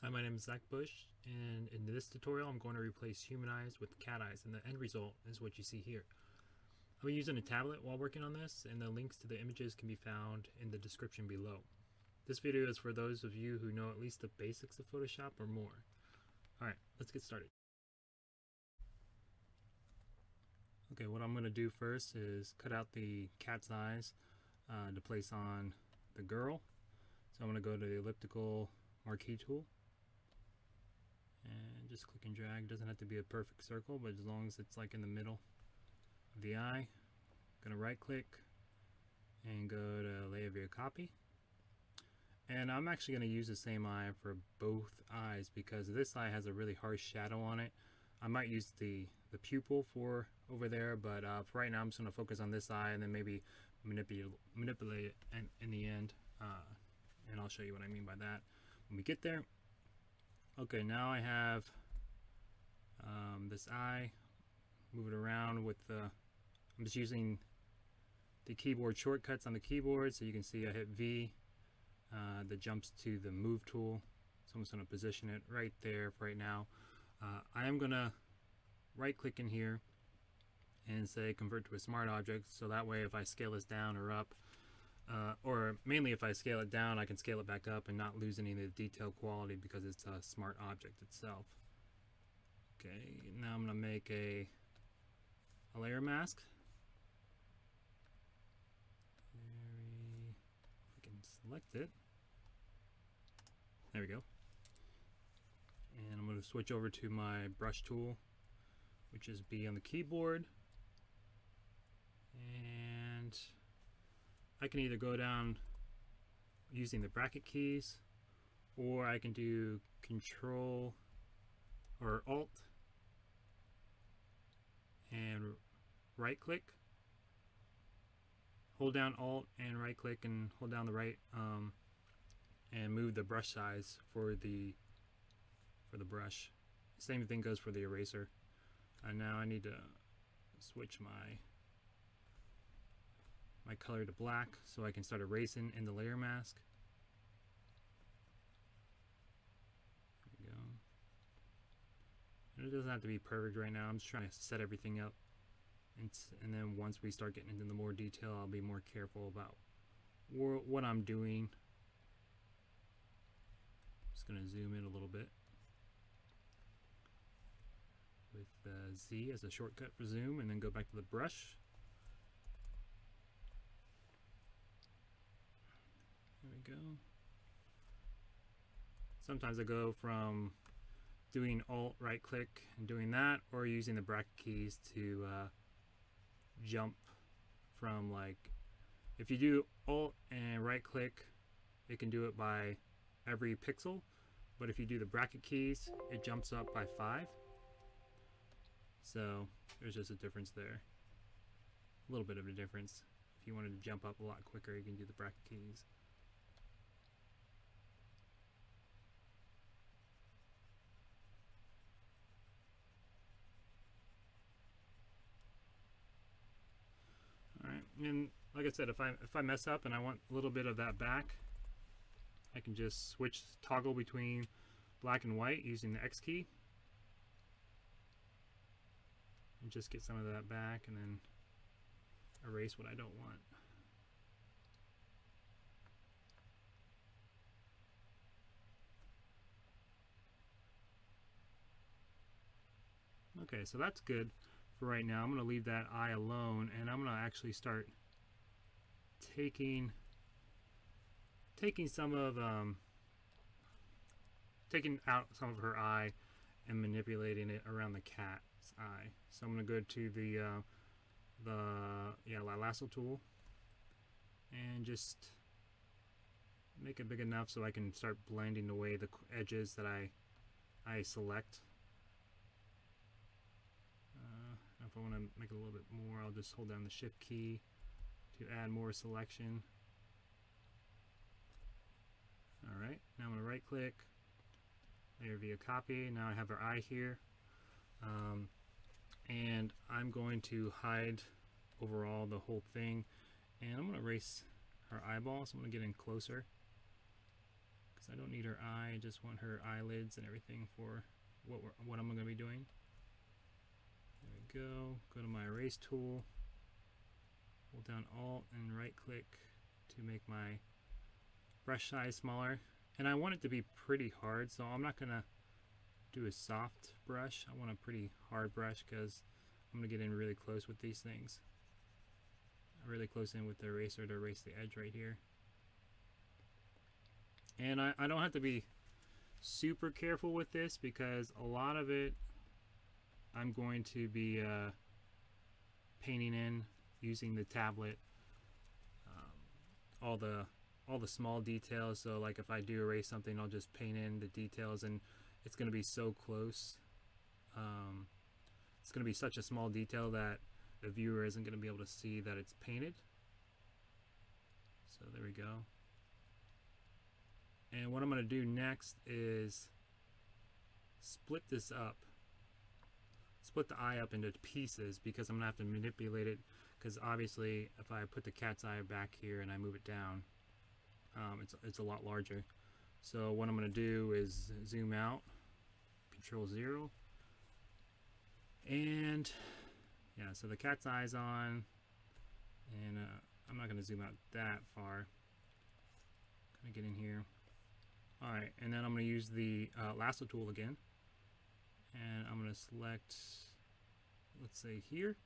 Hi, my name is Zach Bush, and in this tutorial I'm going to replace human eyes with cat eyes, and the end result is what you see here. I'll be using a tablet while working on this, and the links to the images can be found in the description below. This video is for those of you who know at least the basics of Photoshop or more. Alright, let's get started. Okay, what I'm going to do first is cut out the cat's eyes to place on the girl. So I'm going to go to the elliptical marquee tool and just click and drag. It doesn't have to be a perfect circle, but as long as it's like in the middle of the eye. I'm going to right click and go to layer via copy. And I'm actually going to use the same eye for both eyes because this eye has a really harsh shadow on it. I might use the pupil for over there, but for right now I'm just going to focus on this eye and then maybe manipulate it in the end. And I'll show you what I mean by that when we get there. Okay, now I have this eye. Move it around with the, I'm just using the keyboard shortcuts on the keyboard, so you can see I hit V. That jumps to the move tool, so I'm just going to position it right there for right now. I am going to right click in here and say convert to a smart object, so that way if I scale this down or up, or mainly if I scale it down, I can scale it back up and not lose any of the detail quality because it's a smart object itself. Okay, now I'm going to make a layer mask. If we can select it. There we go. And I'm going to switch over to my brush tool, which is B on the keyboard. And I can either go down using the bracket keys, or I can do Control or Alt and right click. Hold down Alt and right click and hold down the right and move the brush size for the brush. Same thing goes for the eraser. And now I need to switch my color to black so I can start erasing in the layer mask. There we go. And it doesn't have to be perfect right now. I'm just trying to set everything up. And then once we start getting into the more detail, I'll be more careful about what I'm doing. Just going to zoom in a little bit with Z as a shortcut for zoom, and then go back to the brush. There we go. Sometimes I go from doing Alt right click and doing that, or using the bracket keys to jump from, like, if you do Alt and right click, it can do it by every pixel, but if you do the bracket keys, it jumps up by 5. So there's just a difference there, a little bit of a difference. If you wanted to jump up a lot quicker, you can do the bracket keys. Alright, and like I said, if I mess up and I want a little bit of that back, I can just toggle between black and white using the X key and just get some of that back, and then erase what I don't want. Okay, so that's good for right now. I'm going to leave that eye alone, and I'm going to actually start taking some of taking out some of her eye and manipulating it around the cat's eye. So I'm going to go to the lasso tool and just make it big enough so I can start blending away the edges that I select. If I want to make it a little bit more, I'll just hold down the shift key to add more selection. Alright, now I'm going to right click, layer via copy. Now I have our eye here, and I'm going to hide overall the whole thing, and I'm going to erase her eyeball. So I'm going to get in closer because I don't need her eye. I just want her eyelids and everything for what I'm going to be doing. There we go. Go to my erase tool, hold down Alt and right click to make my brush size smaller. And I want it to be pretty hard, so I'm not going to do a soft brush. I want a pretty hard brush because I'm going to get in really close with these things. Really close in with the eraser to erase the edge right here. And I don't have to be super careful with this because a lot of it I'm going to be painting in using the tablet, all the small details. So like if I do erase something, I'll just paint in the details, and it's going to be so close. It's going to be such a small detail that the viewer isn't going to be able to see that it's painted. So there we go. And what I'm going to do next is split this up. Split the eye up into pieces because I'm going to have to manipulate it, because obviously if I put the cat's eye back here and I move it down, it's a lot larger. So what I'm going to do is zoom out, Control 0, and yeah, so the cat's eye's on, and I'm not going to zoom out that far. Kind of get in here. Alright, and then I'm going to use the lasso tool again, and I'm going to select, let's say here,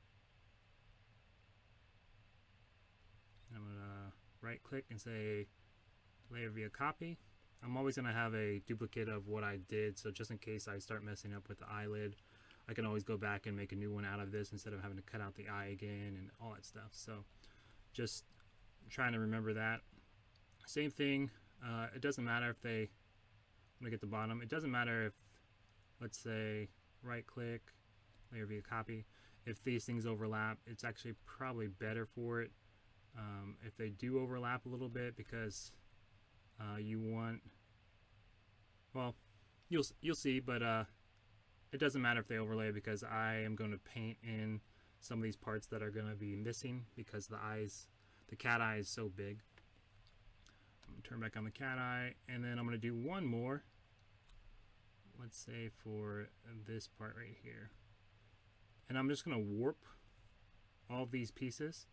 and I'm going to right click and say layer via copy. I'm always going to have a duplicate of what I did, so just in case I start messing up with the eyelid, I can always go back and make a new one out of this instead of having to cut out the eye again and all that stuff. So just trying to remember that. Same thing, it doesn't matter if they, I'm gonna get the bottom, it doesn't matter if, let's say, right click, layer via copy, if these things overlap, it's actually probably better for it if they do overlap a little bit, because you want, well, you'll see, but it doesn't matter if they overlay, because I am going to paint in some of these parts that are going to be missing because the cat eye is so big. I'm going to turn back on the cat eye, and then I'm going to do one more, let's say for this part right here, and I'm just going to warp all of these pieces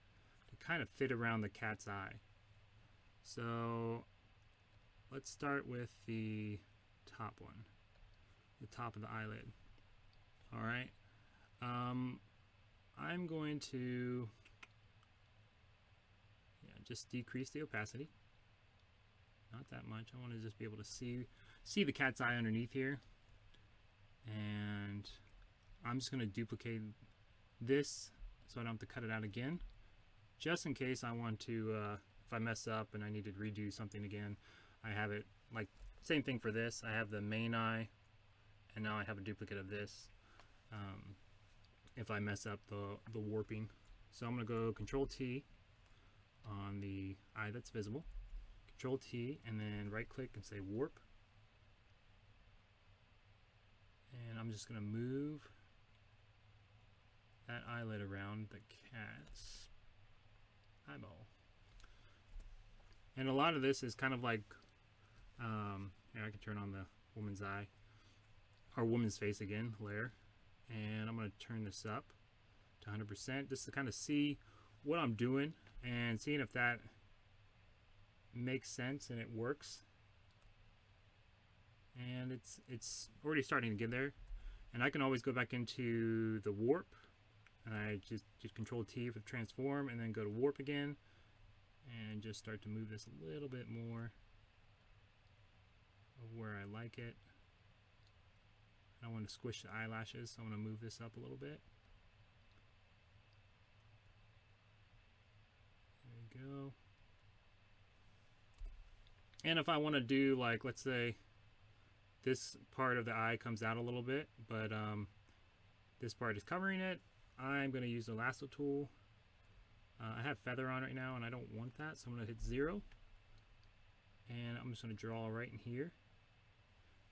to kind of fit around the cat's eye. So let's start with the top one, the top of the eyelid. Alright, I'm going to just decrease the opacity. Not that much. I want to just be able to see the cat's eye underneath here. And I'm just going to duplicate this so I don't have to cut it out again, just in case I want to, if I mess up and I need to redo something again, I have it, like, same thing for this. I have the main eye, and now I have a duplicate of this if I mess up the warping. So I'm going to go Control T on the eye that's visible, Control T, and then right click and say warp, and I'm just going to move that eyelid around the cat's eyeball. And a lot of this is kind of like, here I can turn on the woman's eye, or woman's face again, layer, and I'm going to turn this up to 100% just to kind of see what I'm doing and seeing if that makes sense and it works. And it's already starting to get there, and I can always go back into the warp, and I just Control T for transform, and then go to warp again, and just start to move this a little bit more of where I like it. I want to squish the eyelashes, so I'm going to move this up a little bit. There we go. And if I want to do, like, let's say this part of the eye comes out a little bit, but this part is covering it, I'm going to use the lasso tool. I have feather on right now, and I don't want that, so I'm going to hit 0. And I'm just going to draw right in here.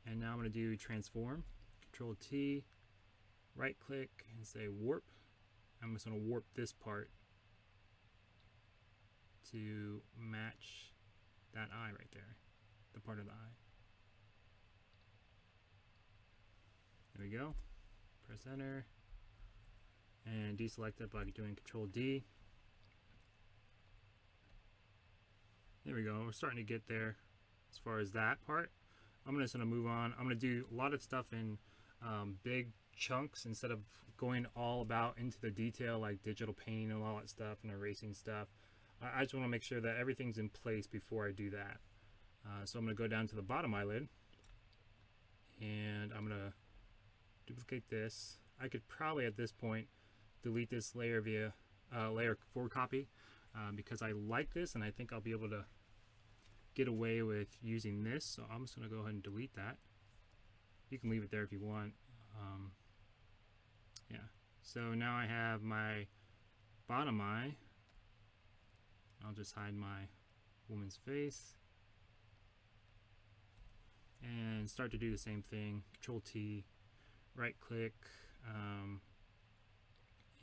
And now I'm going to do transform. Control T, right click, and say warp. I'm just going to warp this part to match that eye right there, the part of the eye. go. Press enter and deselect it by doing Control D. There we go. We're starting to get there as far as that part. I'm just going to move on. I'm going to do a lot of stuff in big chunks instead of going all about into the detail like digital painting and all that stuff and erasing stuff. I just want to make sure that everything's in place before I do that. So I'm going to go down to the bottom eyelid and I'm going to duplicate this. I could probably at this point delete this layer via layer forward copy because I like this and I think I'll be able to get away with using this. So I'm just going to go ahead and delete that. You can leave it there if you want. Yeah. So now I have my bottom eye. I'll just hide my woman's face and start to do the same thing. Control T, right click,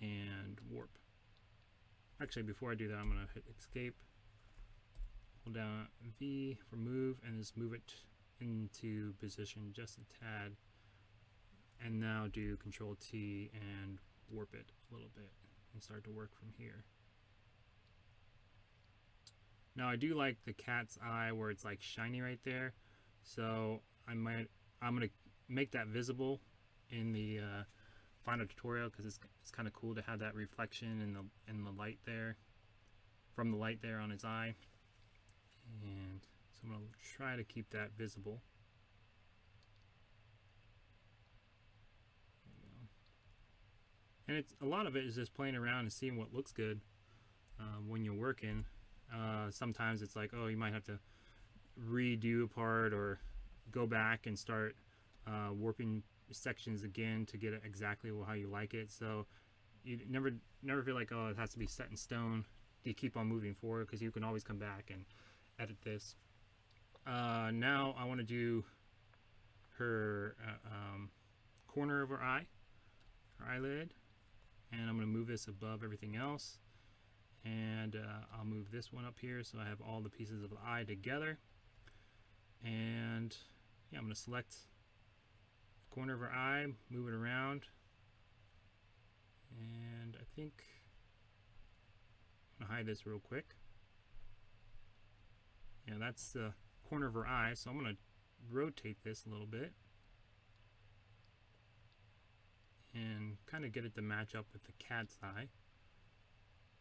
and warp. Actually, before I do that, I'm going to hit escape, hold down V for move, and just move it into position just a tad. And now do Control T and warp it a little bit and start to work from here. Now I do like the cat's eye where it's like shiny right there, so I'm gonna make that visible in the final tutorial because it's kind of cool to have that reflection in the light there, from the light there on his eye. And so I'm gonna try to keep that visible. And it's a lot of it is just playing around and seeing what looks good when you're working. Sometimes it's like, oh, you might have to redo a part or go back and start warping sections again to get it exactly how you like it. So you never feel like, oh, it has to be set in stone. You keep on moving forward because you can always come back and edit this. Now I want to do her corner of her eye, her eyelid. And I'm going to move this above everything else, and I'll move this one up here so I have all the pieces of the eye together. And yeah, I'm going to select the corner of her eye, move it around, and I think I'm going to hide this real quick. Yeah, that's the corner of her eye, so I'm going to rotate this a little bit and kind of get it to match up with the cat's eye.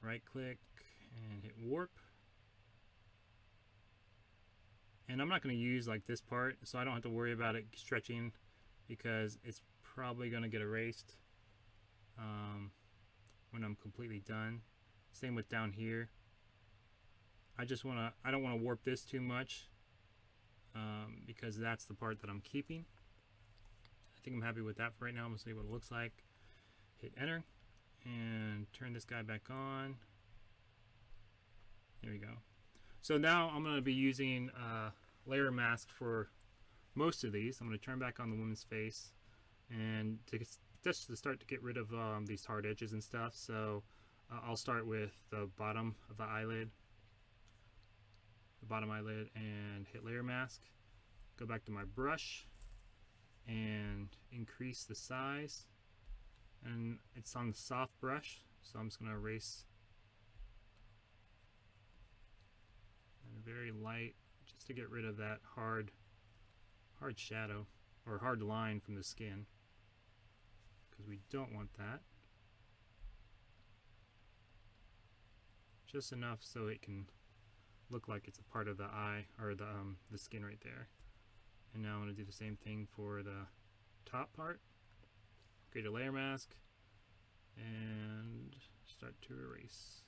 Right click and hit warp. And I'm not going to use like this part, so I don't have to worry about it stretching because it's probably going to get erased when I'm completely done. Same with down here. I don't want to warp this too much because that's the part that I'm keeping. I think I'm happy with that for right now. I'm going to see what it looks like. Hit enter and turn this guy back on. There we go. So now I'm going to be using layer mask for most of these. I'm going to turn back on the woman's face and just to start to get rid of these hard edges and stuff. So I'll start with the bottom of the eyelid, and hit layer mask. Go back to my brush and increase the size, and it's on the soft brush, so I'm just going to erase and very light just to get rid of that hard shadow or hard line from the skin, because we don't want that. Just enough so it can look like it's a part of the eye or the skin right there. And now I'm going to do the same thing for the top part. Create a layer mask and start to erase.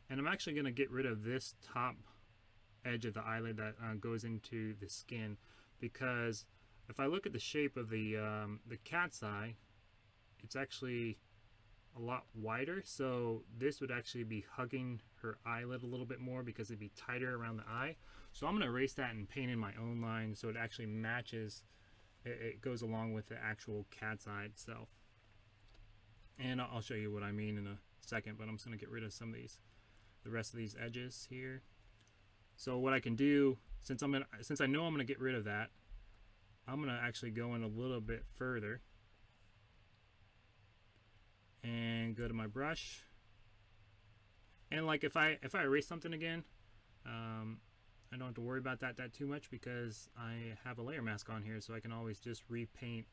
And I'm actually going to get rid of this top edge of the eyelid that goes into the skin, because if I look at the shape of the cat's eye, it's actually a lot wider, so this would actually be hugging her eyelid a little bit more because it'd be tighter around the eye. So I'm going to erase that and paint in my own line so it actually matches, it goes along with the actual cat's eye itself. And I'll show you what I mean in a second, but I'm just going to get rid of some of the rest of these edges here. So what I can do, since I know I'm going to get rid of that, I'm gonna actually go in a little bit further and go to my brush. And like if I erase something again, I don't have to worry about that too much because I have a layer mask on here, so I can always just repaint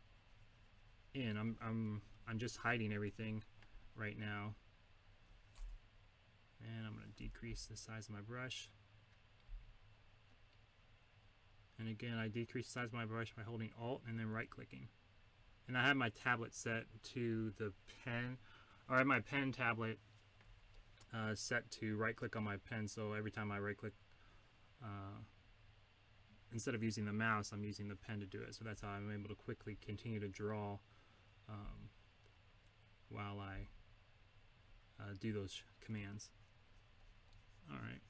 in. I'm just hiding everything right now. And I'm going to decrease the size of my brush. And again, I decrease the size of my brush by holding Alt and then right clicking. And I have my tablet set to the pen, or I have my pen tablet set to right click on my pen, so every time I right click, instead of using the mouse, I'm using the pen to do it. So that's how I'm able to quickly continue to draw while I do those commands. Alright,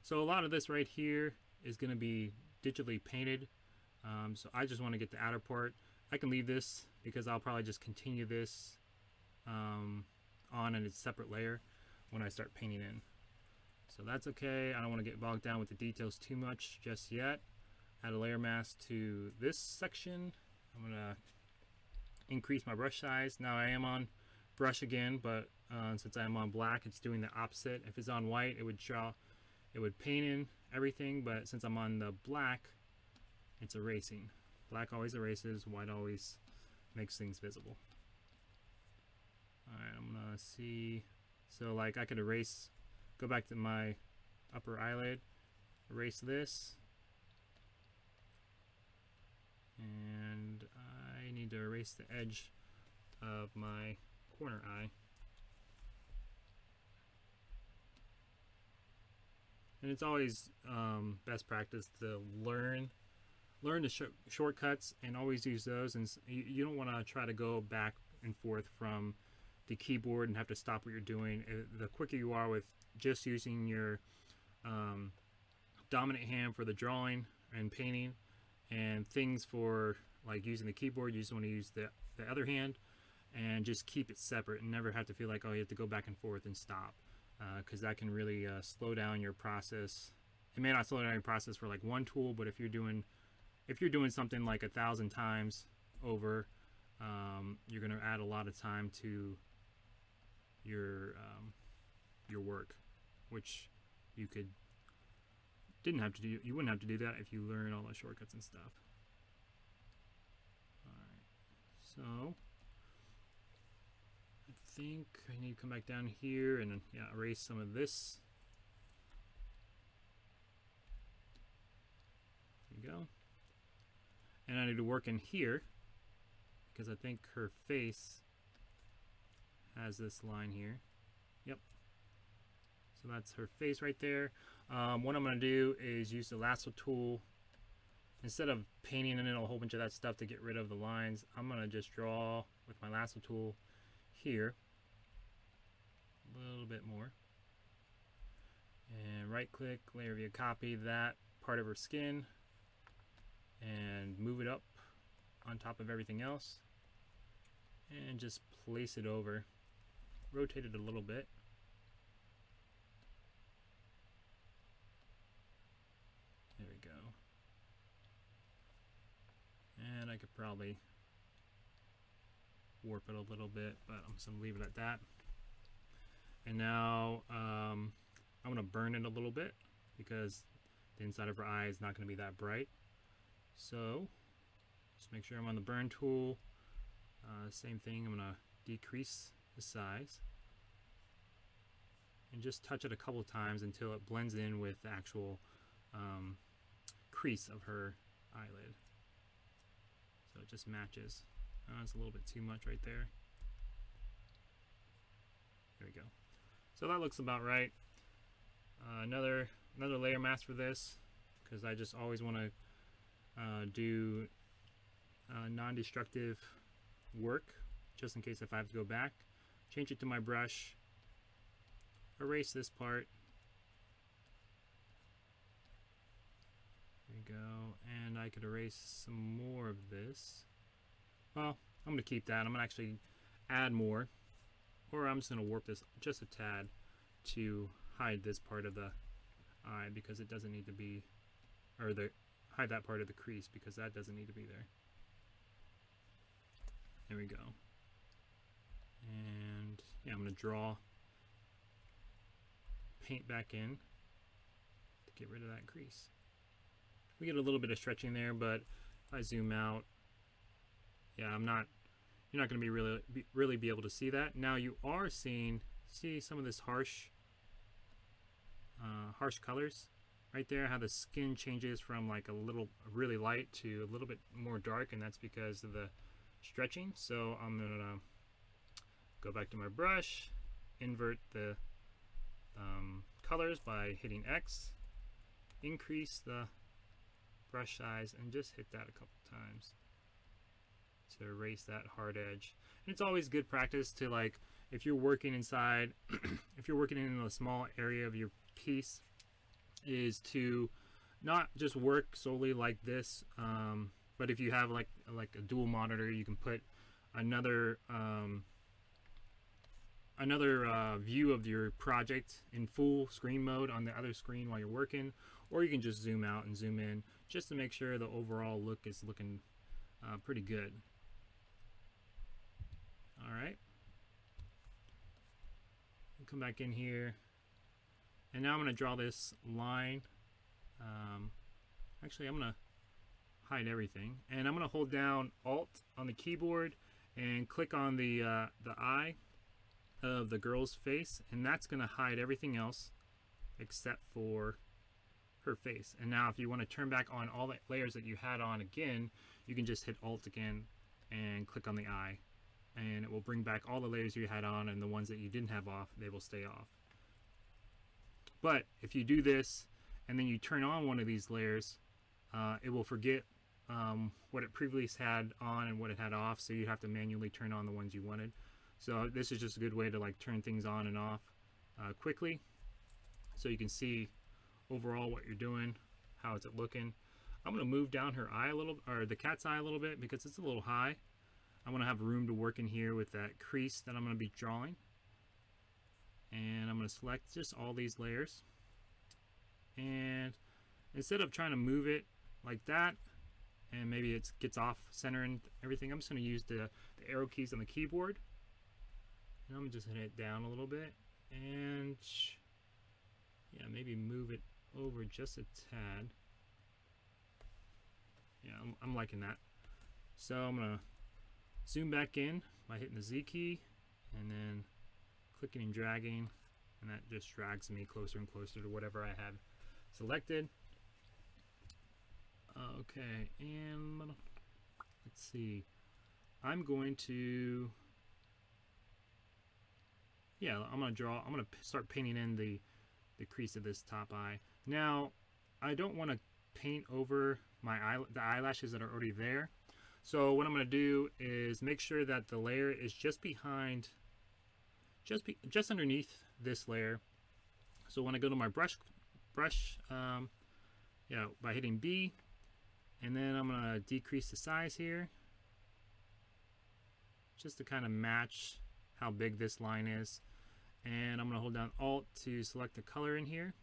so a lot of this right here is going to be digitally painted, so I just want to get the outer part. I can leave this because I'll probably just continue this on in its separate layer when I start painting in. So that's okay. I don't want to get bogged down with the details too much just yet. Add a layer mask to this section. I'm going to increase my brush size. Now I am on brush again, but since I'm on black, it's doing the opposite. If it's on white, it would paint in everything, but since I'm on the black, it's erasing. Black always erases, white always makes things visible. Alright, I'm gonna see, so like I could erase, go back to my upper eyelid, erase this, and I need to erase the edge of my corner eye. And it's always best practice to learn the shortcuts and always use those, and you don't want to try to go back and forth from the keyboard and have to stop what you're doing. The quicker you are with just using your dominant hand for the drawing and painting, and things for like using the keyboard, you just want to use the other hand and just keep it separate and never have to feel like, oh, you have to go back and forth and stop, because that can really slow down your process. It may not slow down your process for like one tool, but if you're doing something like 1,000 times over, you're going to add a lot of time to your work, which you wouldn't have to do that if you learn all the shortcuts and stuff. Alright, so I think I need to come back down here and erase some of this. There you go. And I need to work in here because I think her face has this line here. Yep. So that's her face right there. What I'm going to do is use the lasso tool. Instead of painting in a whole bunch of that stuff to get rid of the lines, I'm going to just draw with my lasso tool here a little bit more. And right click, layer view, copy that part of her skin and move it up on top of everything else and just place it over. Rotate it a little bit. There we go. And I could probably warp it a little bit, but I'm just going to leave it at that. And now I'm going to burn it a little bit because the inside of her eye is not going to be that bright. So just make sure I'm on the burn tool. Same thing, I'm going to decrease the size and just touch it a couple times until it blends in with the actual crease of her eyelid. So it just matches. It's a little bit too much right there. There we go. So that looks about right. Another layer mask for this, because I just always want to do non-destructive work, just in case if I have to go back. Change it to my brush, erase this part. There we go. And I could erase some more of this. Well, I'm going to keep that. I'm going to actually add more, or I'm just going to warp this just a tad to hide this part of the eye because it doesn't need to be, or hide that part of the crease because that doesn't need to be there. There we go. And yeah, I'm going to draw, paint back in to get rid of that crease. We get a little bit of stretching there, but if I zoom out, yeah, you're not going to be really be able to see that. Now you are see some of this harsh colors right there, how the skin changes from like really light to a little bit more dark, and that's because of the stretching. So I'm gonna go back to my brush, invert the colors by hitting X, increase the brush size, and just hit that a couple times to erase that hard edge. And it's always good practice to, like, if you're working inside, if you're working in a small area of your piece, is to not just work solely like this, but if you have like a dual monitor, you can put another view of your project in full screen mode on the other screen while you're working, or you can just zoom out and zoom in just to make sure the overall look is looking pretty good. All right, come back in here, and now I'm going to draw this line. Actually, I'm going to hide everything, and I'm going to hold down Alt on the keyboard and click on the eye of the girl's face, and that's going to hide everything else except for her face. And now if you want to turn back on all the layers that you had on again, you can just hit Alt again and click on the eye, and it will bring back all the layers you had on, and the ones that you didn't have off, they will stay off. But if you do this and then you turn on one of these layers, it will forget what it previously had on and what it had off, so you have to manually turn on the ones you wanted. So this is just a good way to like turn things on and off quickly, so you can see overall what you're doing, how is it looking. I'm going to move down her eye a little, or the cat's eye a little bit, because it's a little high. I want to have room to work in here with that crease that I'm going to be drawing. And I'm going to select just all these layers, and instead of trying to move it like that and maybe it gets off center and everything, I'm just going to use the arrow keys on the keyboard, and I'm just going to hit it down a little bit, and yeah, maybe move it over just a tad. Yeah, I'm liking that. So I'm going to zoom back in by hitting the Z key and then clicking and dragging, and that just drags me closer and closer to whatever I had selected. Okay, and let's see. I'm going to, yeah, I'm going to start painting in the crease of this top eye. Now, I don't want to paint over the eyelashes that are already there. So what I'm going to do is make sure that the layer is just behind, just underneath this layer. So when I go to my brush, yeah, by hitting B, and then I'm going to decrease the size here, just to kind of match how big this line is. And I'm going to hold down Alt to select the color in here.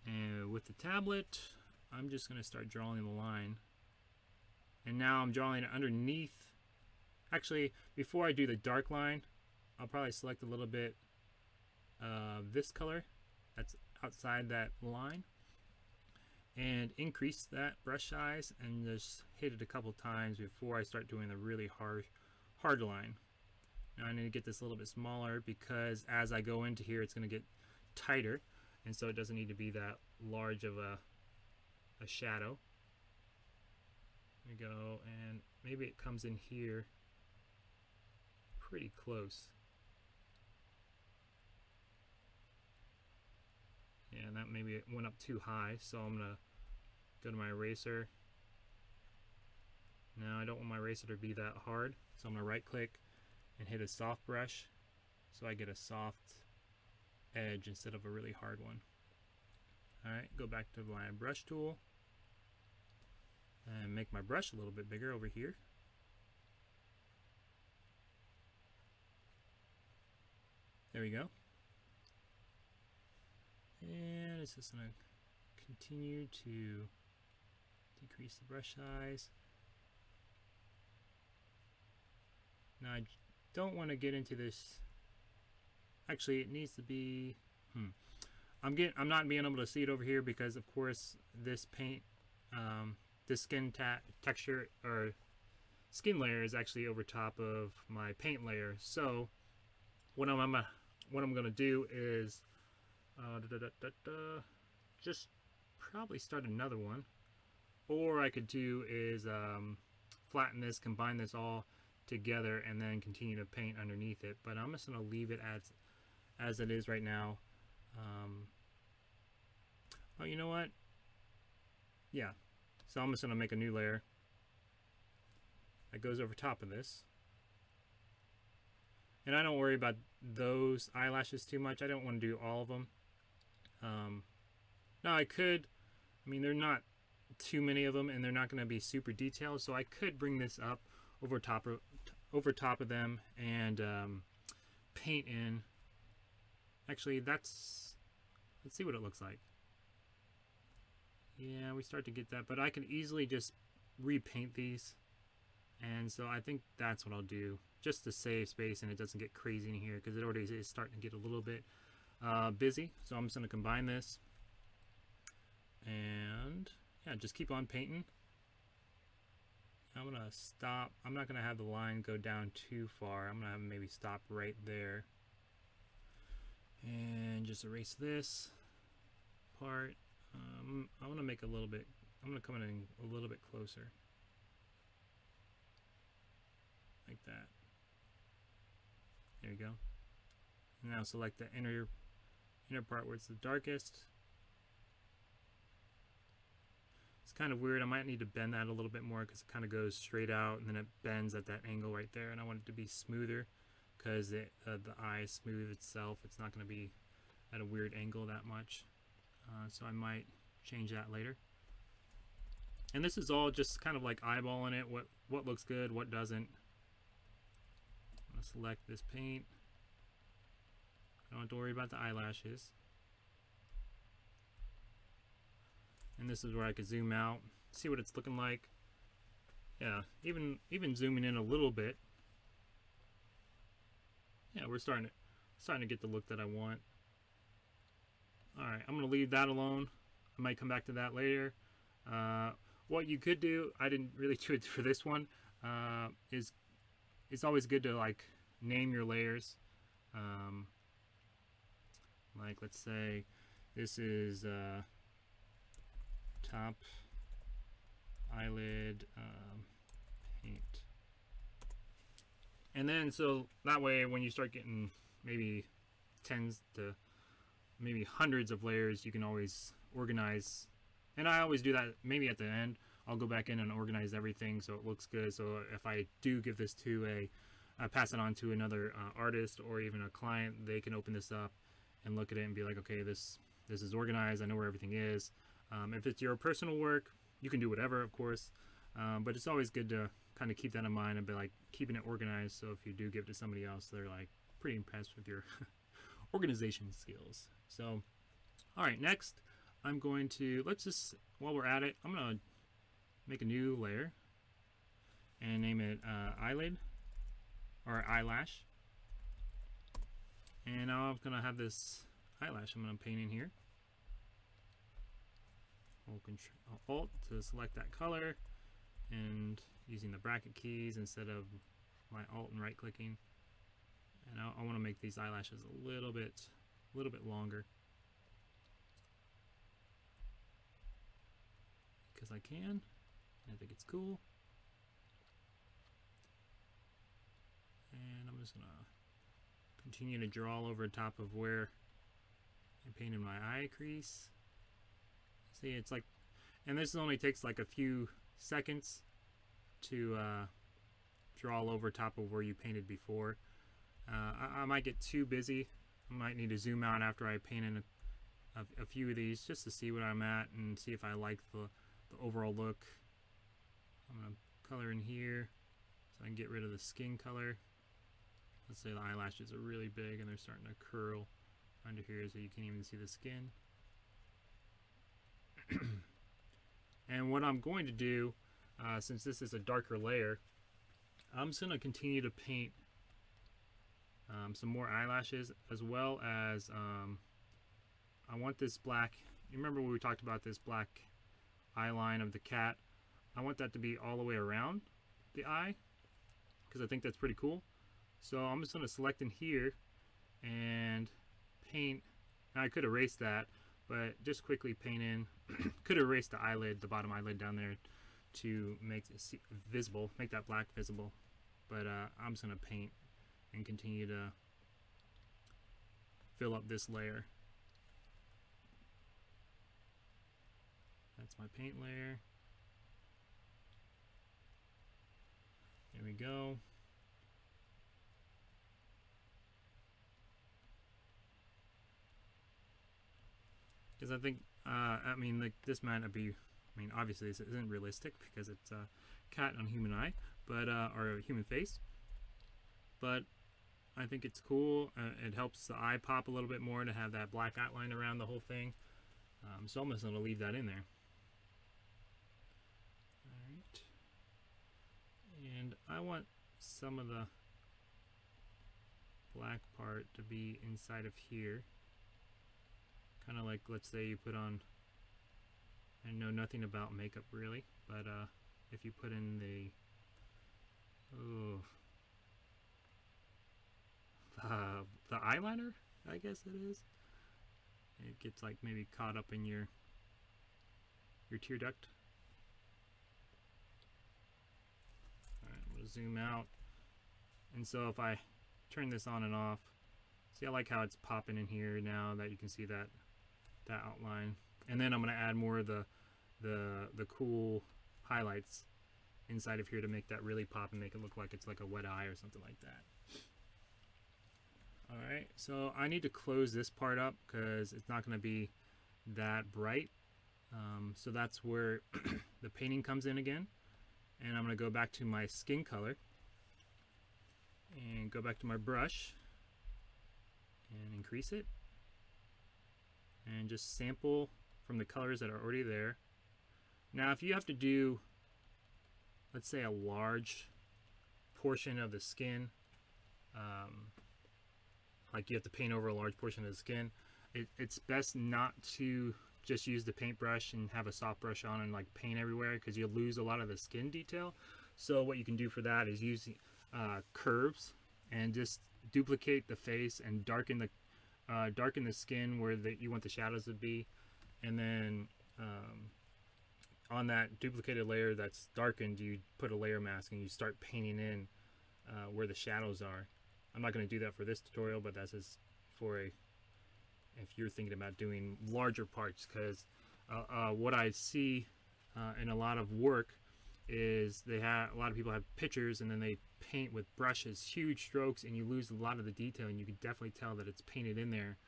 And with the tablet, I'm just going to start drawing the line. And now I'm drawing it underneath. Actually, before I do the dark line, I'll probably select a little bit of this color that's outside that line, and increase that brush size and just hit it a couple times before I start doing the really hard line. Now I need to get this a little bit smaller, because as I go into here it's going to get tighter, and so it doesn't need to be that large of a shadow. There we go, and maybe it comes in here pretty close. Yeah, and that maybe it went up too high, so I'm gonna go to my eraser. Now I don't want my eraser to be that hard, so I'm gonna right click and hit a soft brush, so I get a soft edge instead of a really hard one. Alright, go back to my brush tool and make my brush a little bit bigger over here. There we go. And it's just going to continue to decrease the brush size. Now I don't want to get into this. Actually, it needs to be. I'm not being able to see it over here because, of course, this paint, this skin texture or skin layer is actually over top of my paint layer. So what I'm gonna do is just probably start another one, or I could do is flatten this, combine this all together, and then continue to paint underneath it. But I'm just gonna leave it as it is right now. Oh, you know what? Yeah. So I'm just gonna make a new layer that goes over top of this. And I don't worry about those eyelashes too much. I don't want to do all of them. Now I could, I mean, they're not too many of them, and they're not going to be super detailed, so I could bring this up over top of them and paint in. Actually, let's see what it looks like. Yeah, we start to get that, but I can easily just repaint these, and so I think that's what I'll do, just to save space and it doesn't get crazy in here, because it already is starting to get a little bit busy. So I'm just going to combine this, and yeah, just keep on painting. I'm going to stop. I'm not going to have the line go down too far. I'm going to have maybe stop right there, and just erase this part. I want to make a little bit, I'm going to come in a little bit closer, like that. There you go. Now select the inner part where it's the darkest. It's kind of weird. I might need to bend that a little bit more because it kind of goes straight out and then it bends at that angle right there, and I want it to be smoother because the eye is smooth itself. It's not going to be at a weird angle that much. So I might change that later. And this is all just kind of like eyeballing it, what looks good, what doesn't. I'm going to select this paint. I don't have to worry about the eyelashes. And this is where I could zoom out, see what it's looking like. Yeah, even zooming in a little bit. Yeah, we're starting to get the look that I want. Alright, I'm going to leave that alone. I might come back to that later. What you could do, I didn't really do it for this one, is it's always good to like name your layers. Like let's say this is top eyelid paint. And then so that way when you start getting maybe tens to maybe hundreds of layers, you can always organize. And I always do that maybe at the end. I'll go back in and organize everything so it looks good. So if I do give this to pass it on to another artist or even a client, they can open this up and look at it and be like, okay, this is organized. I know where everything is. If it's your personal work, you can do whatever, of course. But it's always good to kind of keep that in mind and be like keeping it organized. So if you do give it to somebody else, they're like pretty impressed with your organization skills. So, all right, next I'm going to, while we're at it, I'm going to make a new layer and name it eyelid or eyelash. And now I'm going to have this eyelash I'm going to paint in here. Hold Control Alt to select that color, and using the bracket keys instead of my Alt and right clicking. And I want to make these eyelashes a little bit longer because I can. I think it's cool. And I'm just gonna continue to draw over top of where I painted my eye crease. See, it's like, and this only takes like a few seconds to draw over top of where you painted before. I might get too busy. I might need to zoom out after I paint in a few of these just to see what I'm at and see if I like the overall look. I'm going to color in here so I can get rid of the skin color. Let's say the eyelashes are really big and they're starting to curl under here so you can't even see the skin. And what I'm going to do, since this is a darker layer, I'm just gonna continue to paint some more eyelashes, as well as I want this black. You remember when we talked about this black eye line of the cat? I want that to be all the way around the eye, because I think that's pretty cool. So I'm just going to select in here and paint. Now I could erase that, but just quickly paint in. Could erase the eyelid, the bottom eyelid down there, to make it visible, make that black visible. But I'm just going to paint and continue to fill up this layer. That's my paint layer. There we go. Because I think, I mean, like, this might not be, I mean, obviously this isn't realistic because it's a cat on a human eye, but, or a human face. But I think it's cool. It helps the eye pop a little bit more to have that black outline around the whole thing. So I'm just going to leave that in there. Alright. And I want some of the black part to be inside of here. Kind of like, let's say you put on, I know nothing about makeup really, but if you put in the, the eyeliner, I guess it is. It gets like maybe caught up in your tear duct. Alright, I'm going to zoom out. And so if I turn this on and off, see, I like how it's popping in here now that you can see that outline. And then I'm going to add more of the cool highlights inside of here to make that really pop and make it look like it's like a wet eye or something like that. Alright, so I need to close this part up because it's not going to be that bright. So that's where the painting comes in again. And I'm going to go back to my skin color and go back to my brush and increase it. And just sample from the colors that are already there. Now if you have to do, let's say, a large portion of the skin, like you have to paint over a large portion of the skin, it's best not to just use the paintbrush and have a soft brush on and like paint everywhere, because you'll lose a lot of the skin detail. So what you can do for that is use curves and just duplicate the face and darken the skin where you want the shadows to be, and then on that duplicated layer that's darkened, you put a layer mask and you start painting in where the shadows are. I'm not going to do that for this tutorial, but that's just for if you're thinking about doing larger parts, because what I see in a lot of work is a lot of people have pictures and then they paint with brushes, huge strokes, and you lose a lot of the detail, and you can definitely tell that it's painted in there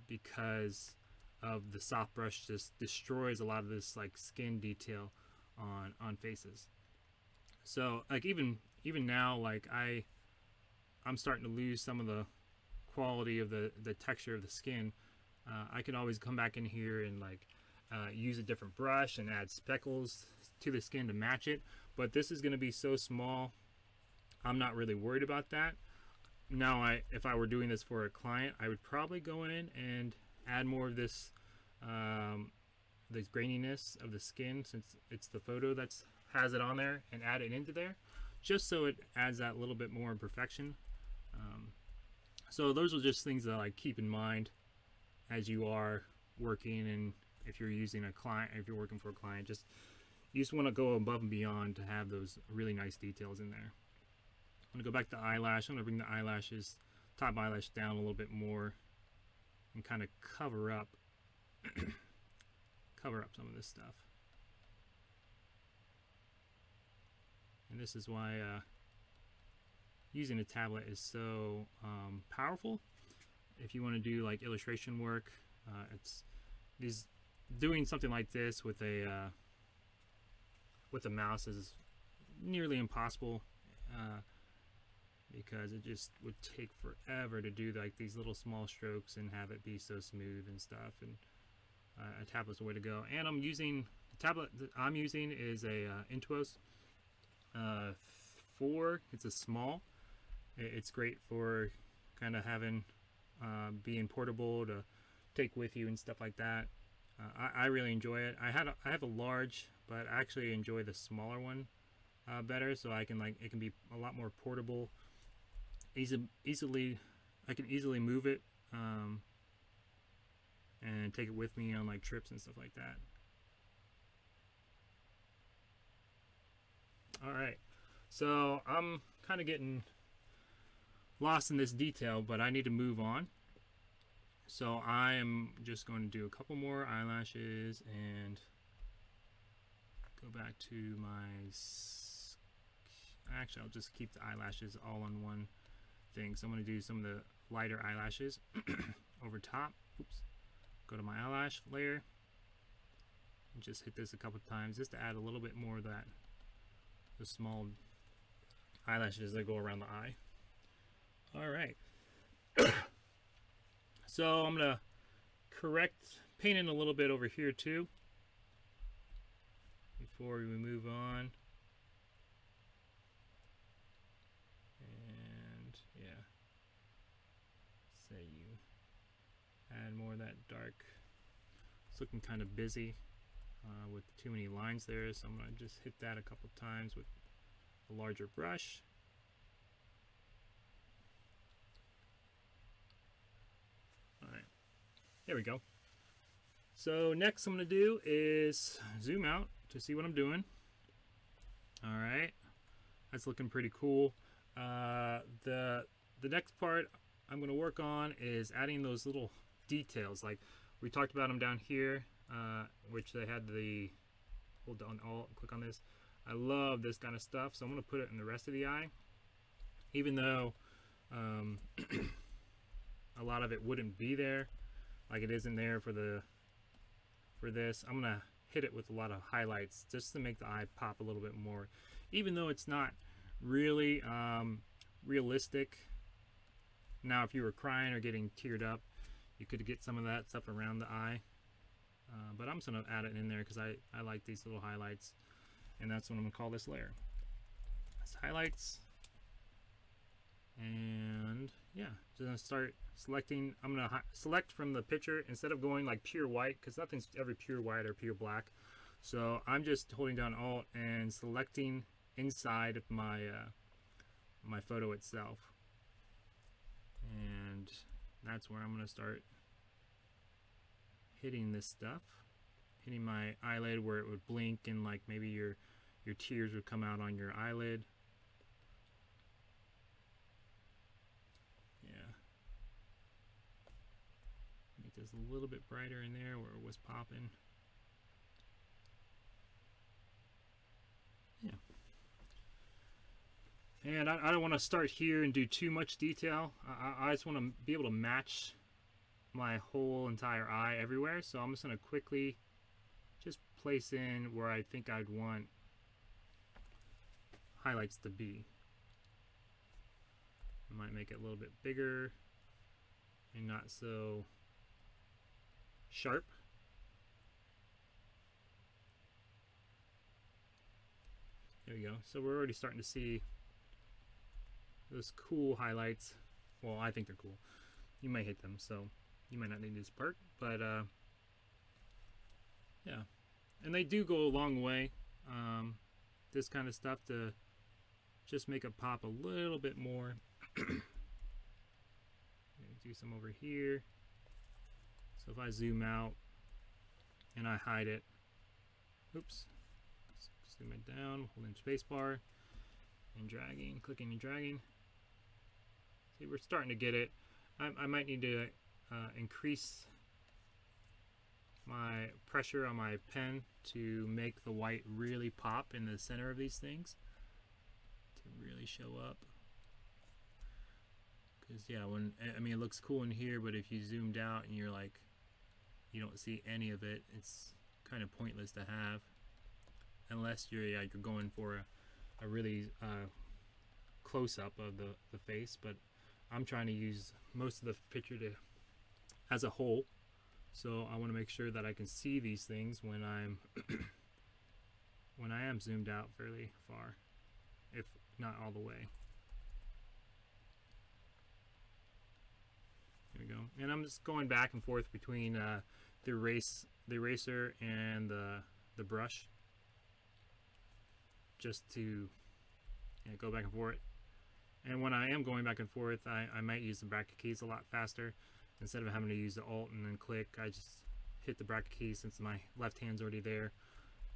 because of the soft brush just destroys a lot of this like skin detail on faces. So like even now, like I'm starting to lose some of the quality of the texture of the skin. I can always come back in here and like use a different brush and add speckles to the skin to match it, but this is going to be so small, I'm not really worried about that. Now if I were doing this for a client, I would probably go in and add more of this graininess of the skin, since it's the photo that has it on there, and add it into there just so it adds that little bit more imperfection. So those are just things that I keep in mind as you are working, and if you're using a client, if you're working for a client, you just want to go above and beyond to have those really nice details in there. I'm going to go back to eyelash. I'm going to bring the eyelashes, top eyelash down a little bit more and kind of cover up some of this stuff. And this is why using a tablet is so powerful. If you want to do like illustration work, doing something like this with a mouse is nearly impossible, because it just would take forever to do like these little small strokes and have it be so smooth and stuff. And a tablet's the way to go. And the tablet that I'm using is a Intuos 4. It's a small. It's great for kind of having being portable to take with you and stuff like that. I really enjoy it. I have a large, but I actually enjoy the smaller one better, so I can it can be a lot more portable. Easily, I can easily move it and take it with me on like trips and stuff like that. All right, so I'm kind of getting lost in this detail, but I need to move on. So I am just going to do a couple more eyelashes and go back to my, actually I'll just keep the eyelashes all on one thing. So I'm going to do some of the lighter eyelashes over top. Oops. Go to my eyelash layer and just hit this a couple times just to add a little bit more of that, the small eyelashes that go around the eye. All right. So I'm gonna paint in a little bit over here too before we move on. And yeah, say you add more of that dark. It's looking kind of busy with too many lines there, so I'm gonna just hit that a couple times with a larger brush. Alright, there we go. So next I'm going to do is zoom out to see what I'm doing. Alright, that's looking pretty cool. The next part I'm going to work on is adding those little details. Like we talked about them down here, which they had the, hold down Alt, click on this. I love this kind of stuff, so I'm going to put it in the rest of the eye. Even though a lot of it wouldn't be there, like it isn't there for this. I'm gonna hit it with a lot of highlights just to make the eye pop a little bit more, even though it's not really realistic. Now if you were crying or getting teared up, you could get some of that stuff around the eye, but I'm just gonna add it in there because I like these little highlights, and that's what I'm gonna call this layer. It's highlights. And yeah, just gonna start selecting. I'm gonna select from the picture instead of going like pure white, because nothing's ever pure white or pure black. So I'm just holding down Alt and selecting inside of my my photo itself, and that's where I'm gonna start hitting this stuff, hitting my eyelid where it would blink and like maybe your tears would come out on your eyelid. Make this a little bit brighter in there where it was popping. Yeah. And I don't want to start here and do too much detail. I just want to be able to match my whole entire eye everywhere. So I'm just going to quickly just place in where I think I'd want highlights to be. I might make it a little bit bigger and not so sharp. There we go. So we're already starting to see those cool highlights. Well, I think they're cool. You might hate them, so you might not need this part, but yeah. And they do go a long way, this kind of stuff, to just make it pop a little bit more. Do some over here. So if I zoom out and I hide it, oops, zoom it down, holding spacebar and dragging, clicking and dragging. See, we're starting to get it. I might need to increase my pressure on my pen to make the white really pop in the center of these things, to really show up. Because yeah, I mean it looks cool in here, but if you zoomed out and you're like, you don't see any of it, it's kind of pointless to have, unless you're going for a really close-up of the face. But I'm trying to use most of the picture as a whole, so I want to make sure that I can see these things when I'm when I am zoomed out fairly far. if not all the way. There we go. And I'm just going back and forth between the eraser and the brush, just to go back and forth. And when I am going back and forth, I might use the bracket keys a lot faster. Instead of having to use the Alt and then click, I just hit the bracket key since my left hand's already there,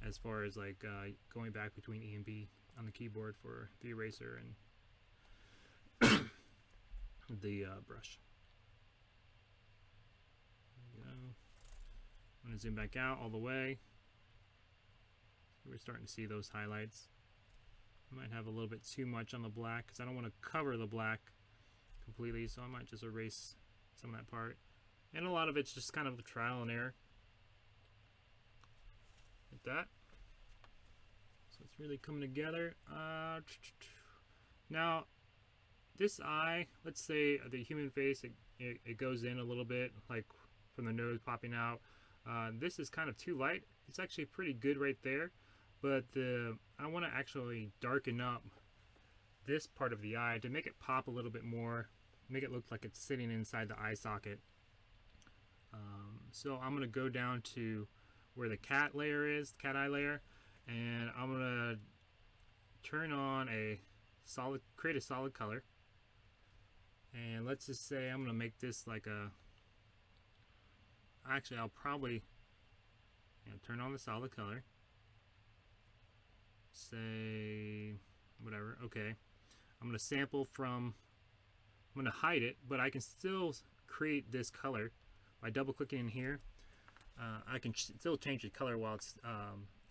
as far as like going back between E and B on the keyboard for the eraser and the brush. There we go. I'm going to zoom back out all the way. We're starting to see those highlights. I might have a little bit too much on the black because I don't want to cover the black completely, so I might just erase some of that part. And a lot of it's just kind of a trial and error. Like that. So it's really coming together. Now, this eye, let's say the human face, it goes in a little bit, like from the nose popping out. This is kind of too light. It's actually pretty good right there. But I want to actually darken up this part of the eye to make it pop a little bit more, make it look like it's sitting inside the eye socket. So I'm going to go down to where the cat layer is, cat eye layer, and I'm going to turn on create a solid color. And let's just say I'm going to make this like actually I'll probably turn on the solid color. Say whatever. Okay, I'm going to sample from, I'm going to hide it, but I can still create this color by double clicking in here. I can still change the color while it's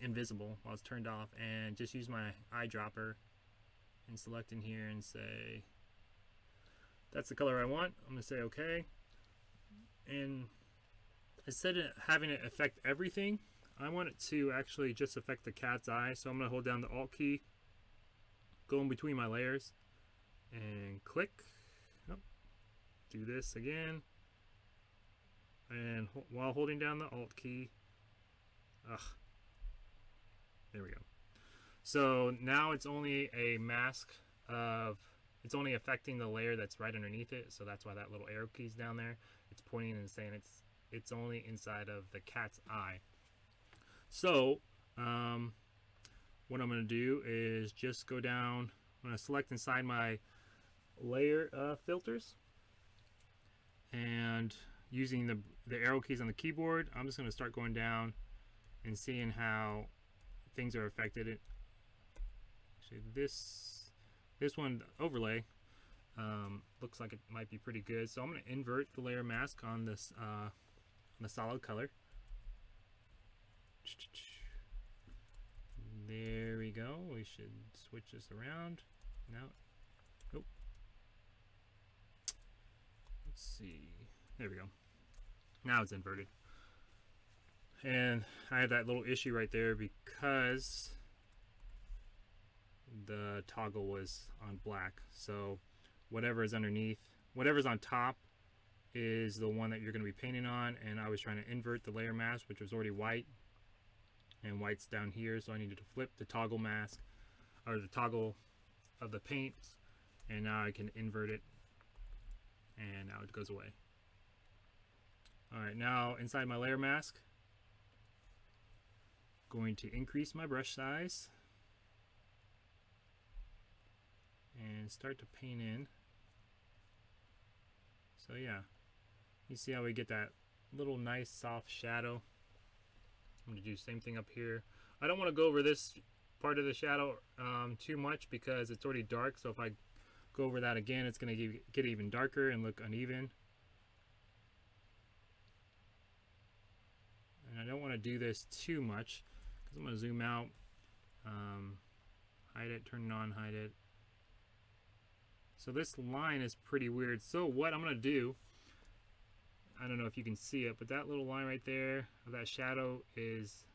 invisible, while it's turned off, and just use my eyedropper and select in here and say that's the color I want. I'm going to say okay, and instead of having it affect everything, I want it to actually just affect the cat's eye. So I'm going to hold down the Alt key, go in between my layers, and click. Oh, do this again, and while holding down the Alt key, there we go. So now it's only a mask of, it's only affecting the layer that's right underneath it. So that's why that little arrow key's down there. It's pointing and saying it's only inside of the cat's eye. So what I'm going to do is just go down, I'm going to select inside my layer filters, and using the arrow keys on the keyboard, I'm just going to start going down and seeing how things are affected. Actually, this one, the overlay, looks like it might be pretty good. So I'm going to invert the layer mask on this on the solid color. There we go. We should switch this around now. Oh, let's see. There we go. Now it's inverted, and I had that little issue right there because the toggle was on black. So whatever is underneath, whatever's on top, is the one that you're going to be painting on. And I was trying to invert the layer mask, which was already white, and white's down here, so I needed to flip the toggle mask, or the toggle of the paint, and now I can invert it, and now it goes away. Alright, now inside my layer mask, going to increase my brush size and start to paint in. So yeah, you see how we get that little nice soft shadow. I'm going to do the same thing up here. I don't want to go over this part of the shadow too much because it's already dark, so if I go over that again, it's going to get even darker and look uneven. And I don't want to do this too much because I'm going to zoom out, hide it, turn it on, hide it. So this line is pretty weird. So what I'm going to do, I don't know if you can see it, but that little line right there of that shadow is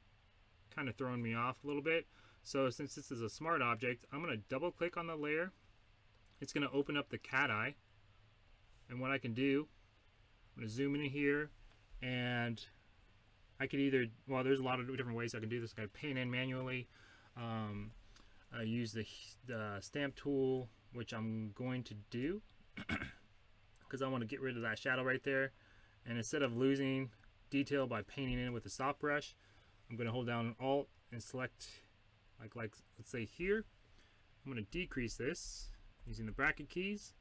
kind of throwing me off a little bit. So since this is a smart object, I'm going to double click on the layer. It's going to open up the cat eye. And what I can do, I'm going to zoom in here, and I could either, well, there's a lot of different ways I can do this. I can paint in manually. use the stamp tool, which I'm going to do because I want to get rid of that shadow right there. And instead of losing detail by painting in with a soft brush, I'm going to hold down Alt and select, like let's say here. I'm going to decrease this using the bracket keys,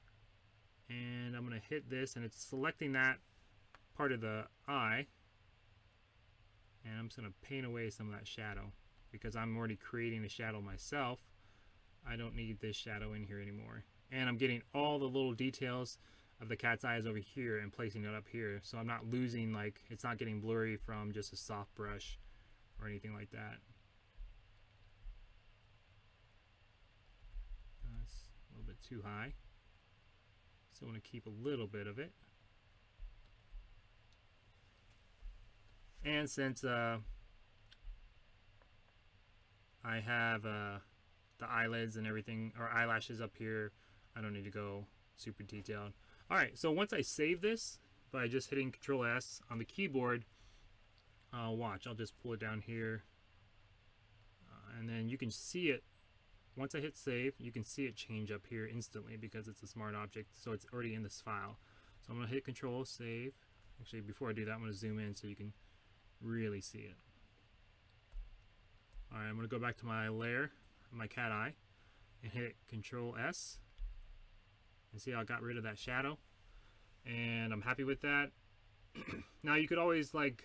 and I'm going to hit this, and it's selecting that part of the eye, and I'm just going to paint away some of that shadow because I'm already creating a shadow myself. I don't need this shadow in here anymore, and I'm getting all the little details of the cat's eyes over here and placing it up here, so I'm not losing, like, it's not getting blurry from just a soft brush or anything like that. That's a little bit too high, so I want to keep a little bit of it. And since I have the eyelids and everything, or eyelashes up here, I don't need to go super detailed. Alright, so once I save this by just hitting Control S on the keyboard, watch, I'll just pull it down here, and then you can see it. Once I hit save, you can see it change up here instantly because it's a smart object, so it's already in this file. So I'm going to hit Control Save. Actually, before I do that, I'm going to zoom in so you can really see it. Alright, I'm going to go back to my layer, my cat eye, and hit Control S. And see how I got rid of that shadow, and I'm happy with that. Now you could always like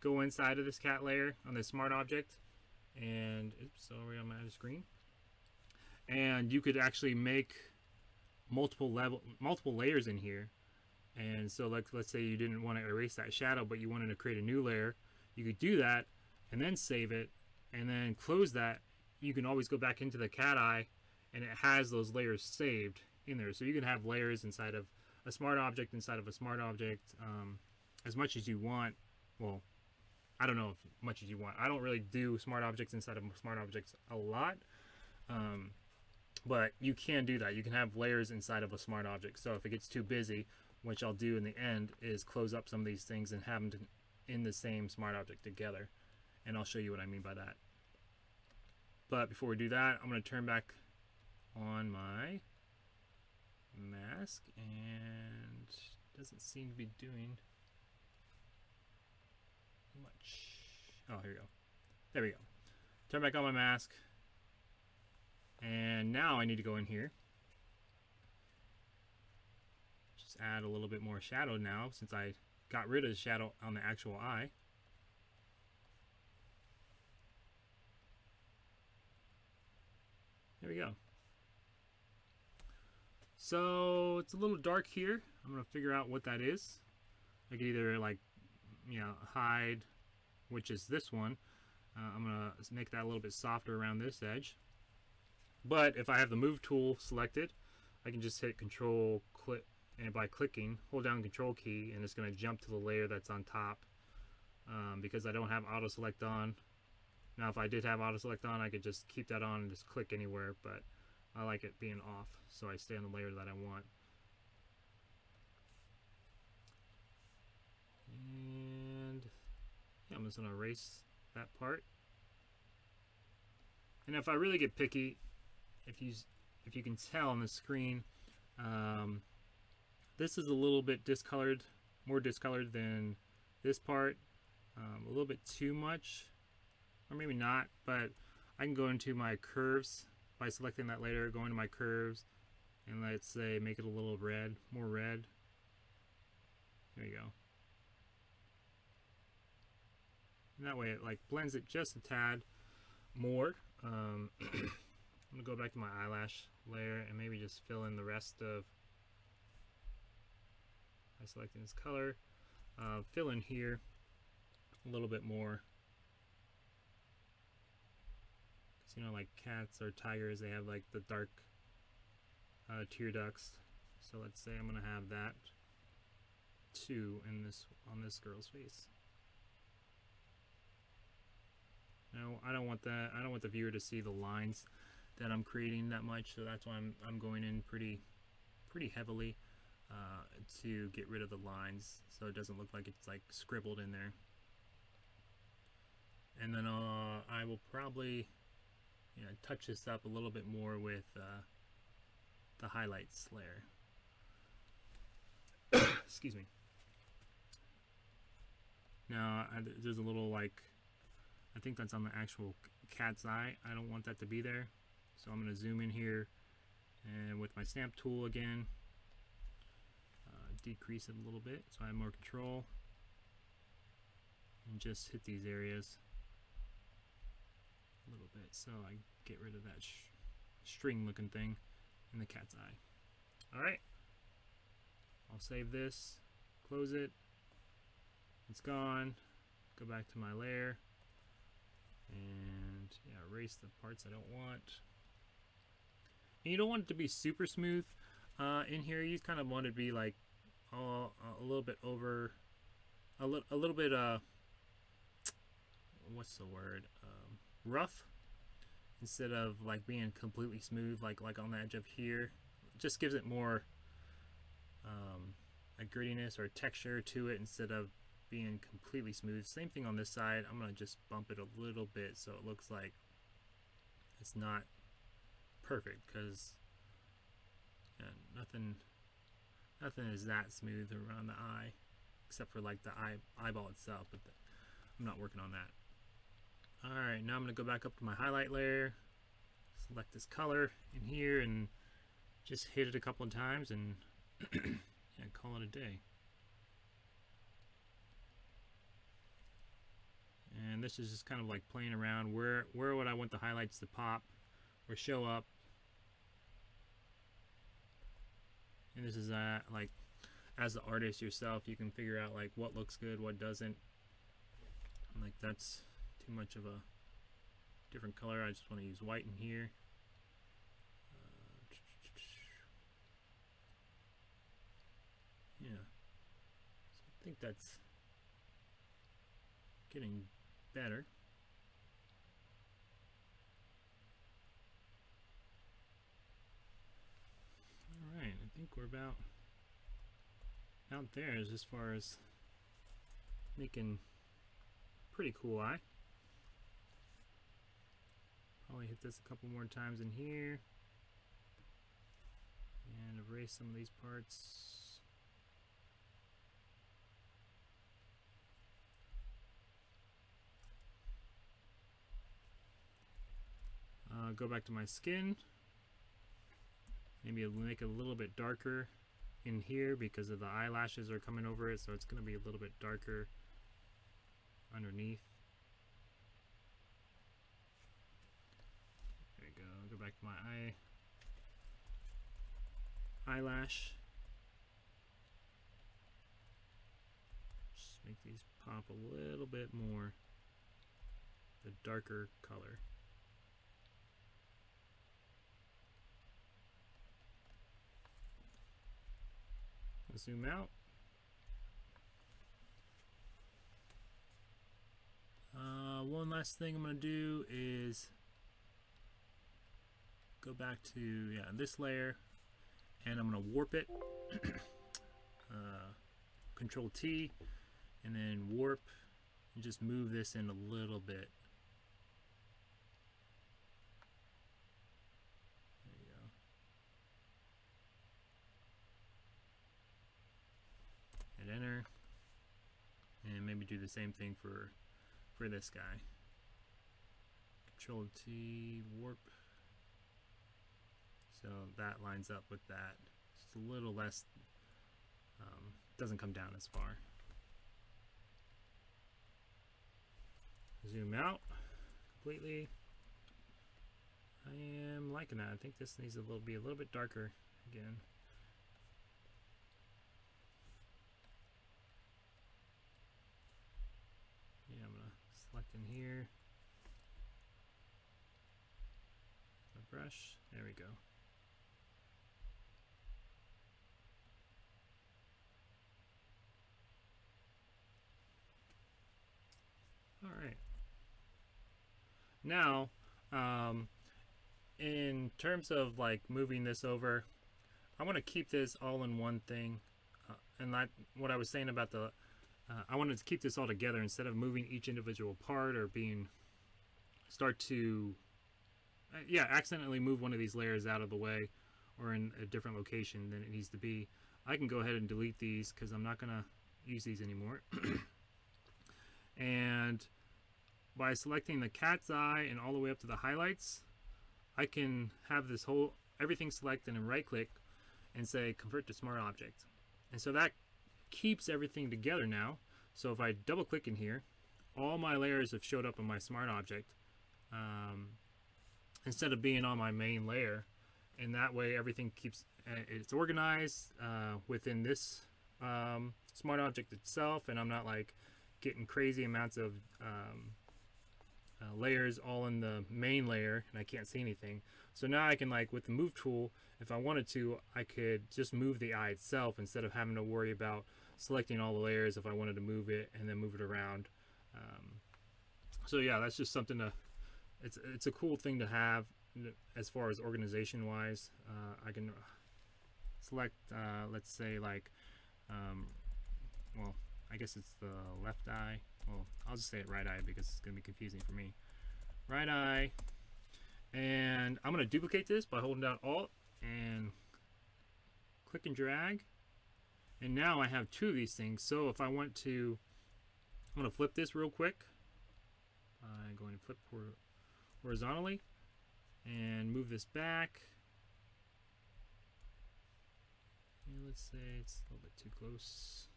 go inside of this cat layer on this smart object, and oops, sorry, I'm out of screen. And you could actually make multiple layers in here. And so, like, let's say you didn't want to erase that shadow, but you wanted to create a new layer. You could do that, and then save it, and then close that. You can always go back into the cat eye, and it has those layers saved in there. So you can have layers inside of a smart object as much as you want. Well, I don't know if much as you want. I don't really do smart objects inside of smart objects a lot, but you can do that. You can have layers inside of a smart object. So if it gets too busy, which I'll do in the end, is close up some of these things and have them in the same smart object together, and I'll show you what I mean by that. But before we do that, I'm going to turn back on my mask, and doesn't seem to be doing much. Oh, here we go. There we go. Turn back on my mask, and now I need to go in here, just add a little bit more shadow now since I got rid of the shadow on the actual eye. There we go. So it's a little dark here. I'm going to figure out what that is. I could either, like, you know, hide, which is this one. I'm going to make that a little bit softer around this edge. But if I have the move tool selected, I can just hit Control click, and by clicking, hold down Control key, and it's going to jump to the layer that's on top. Because I don't have auto select on. Now if I did have auto select on, I could just keep that on and just click anywhere, but I like it being off, so I stay on the layer that I want. And yeah, I'm just going to erase that part. And if I really get picky, if you can tell on the screen, this is a little bit discolored, more discolored than this part, a little bit too much, or maybe not, but I can go into my curves by selecting that layer, go into my curves, and let's say make it a little red, more red. There you go. And that way it like blends it just a tad more. I'm gonna go back to my eyelash layer and maybe just fill in the rest of, by selecting this color, fill in here a little bit more. You know, like cats or tigers, they have like the dark tear ducts. So let's say I'm gonna have that too in this, on this girl's face. Now I don't want that. I don't want the viewer to see the lines that I'm creating that much. So that's why I'm going in pretty heavily to get rid of the lines, so it doesn't look like it's like scribbled in there. And then I will probably touch this up a little bit more with the highlights layer. Excuse me. Now there's a little, like, I think that's on the actual cat's eye. I don't want that to be there, so I'm going to zoom in here, and with my stamp tool again, decrease it a little bit so I have more control, and just hit these areas a little bit so I get rid of that string looking thing in the cat's eye. Alright, I'll save this, close it, it's gone, go back to my layer, and erase the parts I don't want. And you don't want it to be super smooth in here. You kind of want it to be like a little bit over, a little bit what's the word, rough, instead of like being completely smooth, like on the edge of here. It just gives it more a grittiness or texture to it instead of being completely smooth. Same thing on this side. I'm gonna just bump it a little bit so it looks like it's not perfect, because nothing is that smooth around the eye except for like the eyeball itself, but I'm not working on that. Alright, now I'm going to go back up to my highlight layer, select this color in here, and just hit it a couple of times and call it a day. And this is just kind of like playing around. Where would I want the highlights to pop or show up? And this is like, as the artist yourself, you can figure out like what looks good, what doesn't. Like, that's too much of a different color. I just want to use white in here. Yeah, so I think that's getting better. Alright, I think we're about out there as far as making a pretty cool eye. Probably hit this a couple more times in here and erase some of these parts. Go back to my skin. Maybe I'll make it a little bit darker in here because of the eyelashes are coming over it, so it's going to be a little bit darker underneath. There you go. Go back to my eyelash. Just make these pop a little bit more, the darker color. Zoom out. One last thing I'm going to do is go back to this layer, and I'm going to warp it. Control T, and then warp, and just move this in a little bit. Enter, and maybe do the same thing for this guy. Control T, warp, so that lines up with that. Just a little less, doesn't come down as far. Zoom out completely. I am liking that. I think this needs to be a little bit darker again. I'm going to select in here, my brush, there we go. Alright. Now, in terms of like moving this over, I want to keep this all in one thing, and like what I was saying about the I wanted to keep this all together instead of moving each individual part or yeah, accidentally move one of these layers out of the way or in a different location than it needs to be, I can go ahead and delete these because I'm not going to use these anymore. And by selecting the cat's eye and all the way up to the highlights, I can have this whole everything selected and right click and say convert to smart object. And so that keeps everything together now. So if I double click in here, all my layers have showed up in my smart object instead of being on my main layer. And that way everything keeps it's organized within this smart object itself, and I'm not like getting crazy amounts of layers all in the main layer and I can't see anything. So now I can, like with the move tool, if I wanted to, I could just move the eye itself instead of having to worry about selecting all the layers if I wanted to move it and then move it around. So yeah, that's just something to, it's a cool thing to have as far as organization wise. I can select let's say like well, I guess it's the left eye. Well, I'll just say it right eye because it's gonna be confusing for me. Right eye, and I'm gonna duplicate this by holding down Alt and click and drag, and now I have two of these things. So if I want to, I'm gonna flip this real quick. I'm going to flip horizontally and move this back. And let's say it's a little bit too close.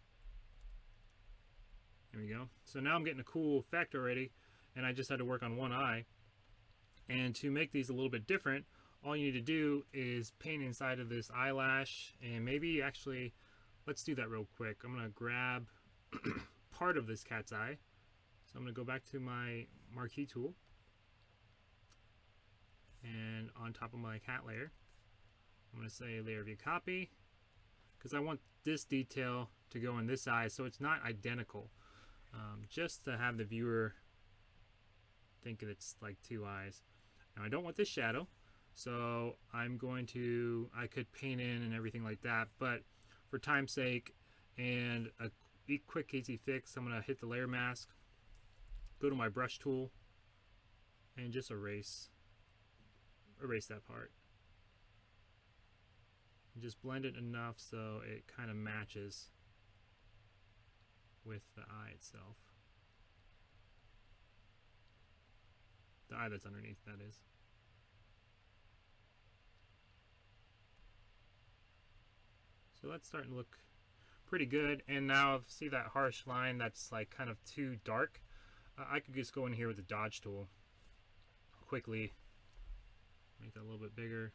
There we go. So now I'm getting a cool effect already, and I just had to work on one eye. And to make these a little bit different, all you need to do is paint inside of this eyelash, and maybe actually, let's do that real quick. I'm gonna grab part of this cat's eye. So I'm gonna go back to my marquee tool, and on top of my cat layer, I'm gonna say layer view copy, because I want this detail to go in this eye so it's not identical. Just to have the viewer think that it's like two eyes. Now I don't want this shadow, so I'm going to, I could paint in and everything like that, but for time's sake and a quick easy fix, I'm going to hit the layer mask, go to my brush tool, and just erase that part. And just blend it enough so it kind of matches with the eye itself. The eye that's underneath, that is. So that's starting to look pretty good. And now see that harsh line that's like kind of too dark? I could just go in here with the dodge tool quickly, make that a little bit bigger.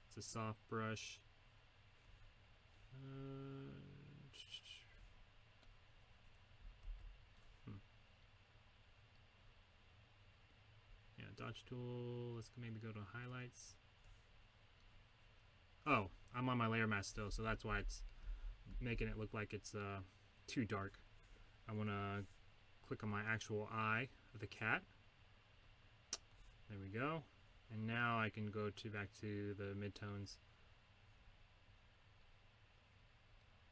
It's a soft brush. Yeah, dodge tool. Let's maybe go to highlights. Oh, I'm on my layer mask still, so that's why it's making it look like it's too dark. I want to click on my actual eye of the cat. There we go. And now I can go back to the midtones.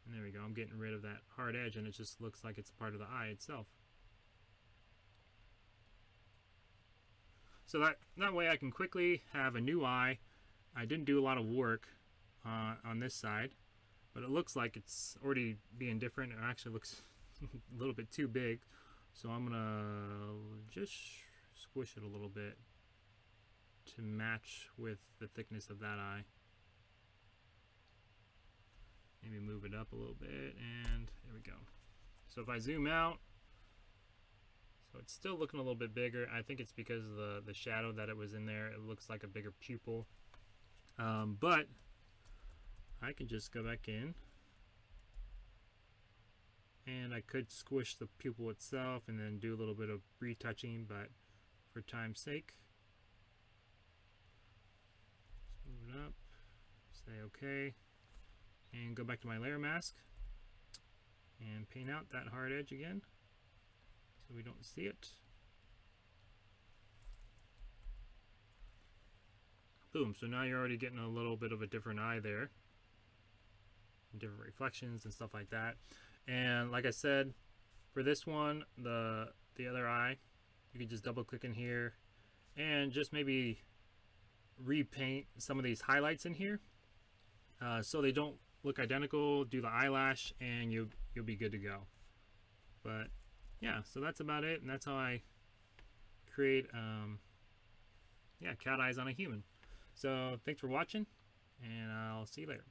And there we go. I'm getting rid of that hard edge, and it just looks like it's part of the eye itself. So that way I can quickly have a new eye. I didn't do a lot of work on this side, but it looks like it's already being different. It actually looks a little bit too big. So I'm gonna just squish it a little bit to match with the thickness of that eye. Maybe move it up a little bit, and there we go. So if I zoom out, so it's still looking a little bit bigger. I think it's because of the shadow that it was in there. It looks like a bigger pupil. But I can just go back in, and I could squish the pupil itself and then do a little bit of retouching, but for time's sake, just move it up, say okay, and go back to my layer mask and paint out that hard edge again so we don't see it. Boom, so now you're already getting a little bit of a different eye there, different reflections and stuff like that. And like I said, for this one, the other eye, you can just double click in here and just maybe repaint some of these highlights in here so they don't look identical. Do the eyelash and you'll be good to go. But yeah, so that's about it, and that's how I create yeah, cat eyes on a human. So thanks for watching, and I'll see you later.